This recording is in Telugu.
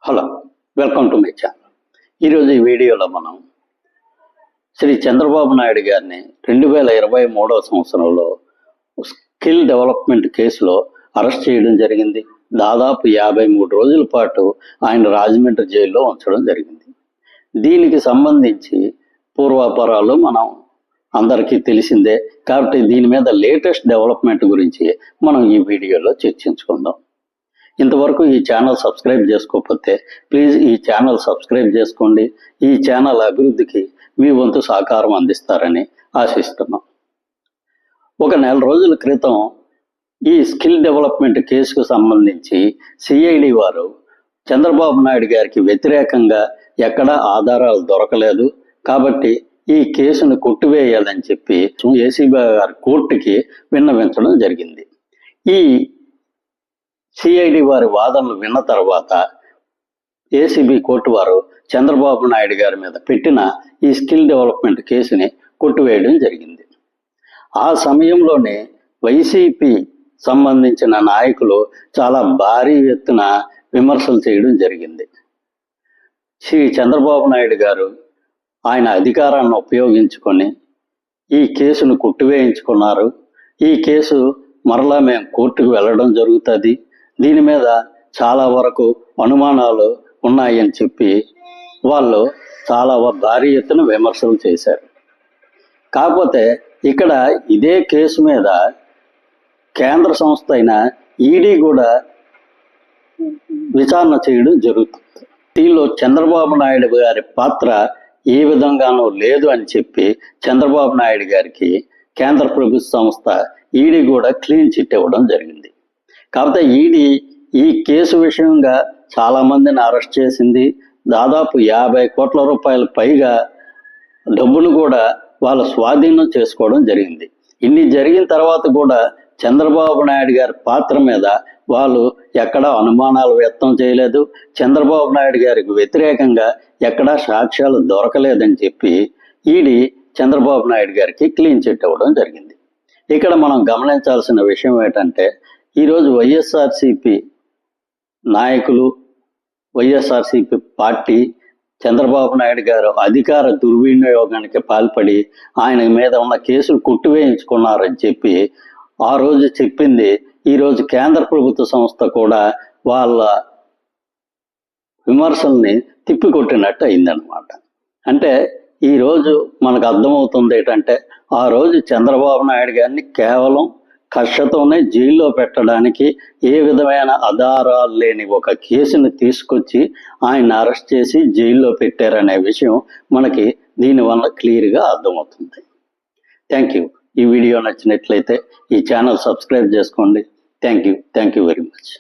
Hello, welcome to my channel. ఈరోజు ఈ వీడియోలో మనం శ్రీ చంద్రబాబు నాయుడు గారిని 2023 సంవత్సరంలో స్కిల్ డెవలప్మెంట్ కేసులో అరెస్ట్ చేయడం జరిగింది. దాదాపు 53 రోజుల పాటు ఆయన రాజమండ్రి జైల్లో ఉంచడం జరిగింది. దీనికి సంబంధించి పూర్వాపరాలు మనం అందరికీ తెలిసిందే కాబట్టి దీని మీద లేటెస్ట్ డెవలప్మెంట్ గురించి మనం ఈ వీడియోలో చర్చించుకుందాం. ఇంతవరకు ఈ ఛానల్ సబ్స్క్రైబ్ చేసుకోకపోతే ప్లీజ్ ఈ ఛానల్ సబ్స్క్రైబ్ చేసుకోండి. ఈ ఛానల్ అభివృద్ధికి మీ వంతు సహకారం అందిస్తారని ఆశిస్తున్నాం. ఒక నెల రోజుల క్రితం ఈ స్కిల్ డెవలప్మెంట్ కేసుకు సంబంధించి సిఐడి వారు చంద్రబాబు నాయుడు గారికి వ్యతిరేకంగా ఎక్కడా ఆధారాలు దొరకలేదు కాబట్టి ఈ కేసును కొట్టివేయాలని చెప్పి ఏసీబీ గారి కోర్టుకి విన్నవించడం జరిగింది. ఈ సిఐడి వారి వాదనలు విన్న తర్వాత ఏసీబీ కోర్టు వారు చంద్రబాబు నాయుడు గారి మీద పెట్టిన ఈ స్కిల్ డెవలప్మెంట్ కేసుని కొట్టివేయడం జరిగింది. ఆ సమయంలోనే వైసీపీ సంబంధించిన నాయకులు చాలా భారీ ఎత్తున విమర్శలు చేయడం జరిగింది. శ్రీ చంద్రబాబు నాయుడు గారు ఆయన అధికారాన్ని ఉపయోగించుకొని ఈ కేసును కొట్టివేయించుకున్నారు. ఈ కేసు మరలా మేము కోర్టుకు వెళ్ళడం జరుగుతుంది, దీని మీద చాలా వరకు అనుమానాలు ఉన్నాయని చెప్పి వాళ్ళు చాలా భారీ ఎత్తున విమర్శలు చేశారు. కాకపోతే ఇక్కడ ఇదే కేసు మీద కేంద్ర సంస్థ అయిన ఈడీ కూడా విచారణ చేయడం జరుగుతుంది. దీనిలో చంద్రబాబు నాయుడు గారి పాత్ర ఏ విధంగానూ లేదు అని చెప్పి చంద్రబాబు నాయుడు గారికి కేంద్ర ప్రభుత్వ సంస్థ ఈడీ కూడా క్లీన్ చిట్ ఇవ్వడం జరిగింది. కాకపోతే ఈడీ ఈ కేసు విషయంగా చాలా మందిని అరెస్ట్ చేసింది. దాదాపు 50 కోట్ల రూపాయల పైగా డబ్బును కూడా వాళ్ళ స్వాధీనం చేసుకోవడం జరిగింది. ఇన్ని జరిగిన తర్వాత కూడా చంద్రబాబు నాయుడు గారి పాత్ర మీద వాళ్ళు ఎక్కడా అనుమానాలు వ్యక్తం చేయలేదు. చంద్రబాబు నాయుడు గారికి వ్యతిరేకంగా ఎక్కడా సాక్ష్యాలు దొరకలేదని చెప్పి ఈడీ చంద్రబాబు నాయుడు గారికి క్లీన్ చిట్ ఇవ్వడం జరిగింది. ఇక్కడ మనం గమనించాల్సిన విషయం ఏంటంటే ఈరోజు వైఎస్ఆర్సీపీ నాయకులు, వైఎస్ఆర్సీపీ పార్టీ చంద్రబాబు నాయుడు గారు అధికార దుర్వినియోగానికి పాల్పడి ఆయన మీద ఉన్న కేసులు కొట్టివేయించుకున్నారని చెప్పి ఆ రోజు చెప్పింది ఈరోజు కేంద్ర ప్రభుత్వ సంస్థ కూడా వాళ్ళ విమర్శల్ని తిప్పికొట్టినట్టు అయిందనమాట. అంటే ఈరోజు మనకు అర్థమవుతుంది ఏంటంటే ఆ రోజు చంద్రబాబు నాయుడు గారిని కేవలం కక్షతోనే జైల్లో పెట్టడానికి ఏ విధమైన ఆధారాలు లేని ఒక కేసుని తీసుకొచ్చి ఆయన అరెస్ట్ చేసి జైల్లో పెట్టారనే విషయం మనకి దీనివల్ల క్లియర్గా అర్థమవుతుంది. Thank you. ఈ వీడియో నచ్చినట్లయితే ఈ ఛానల్ సబ్స్క్రైబ్ చేసుకోండి. Thank you very much.